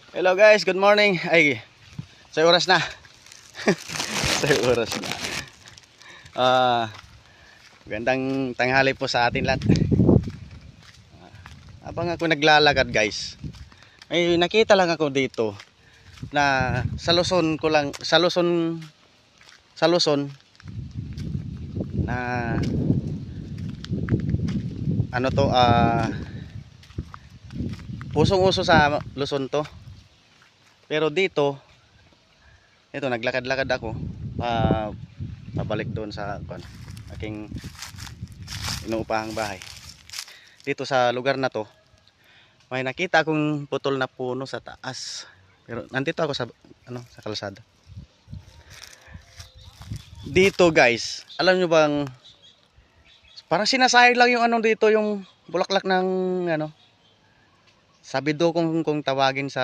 Hello guys, good morning. Ay, sa oras na. Sa oras na. Gandang tanghali po sa atin lahat. Habang ako naglalakad guys, may nakita lang ako dito na sa Luzon ko lang, sa Luzon na ano to, usong-uso sa Luzon to. Pero dito, ito naglakad-lakad ako pabalik doon sa aking inuupahang bahay. Dito sa lugar na to, may nakita akong putol na puno sa taas. Pero nandito ako sa sa kalsada. Dito guys, alam nyo bang parang sinasayad lang yung dito, yung bulaklak ng sabido kung tawagin sa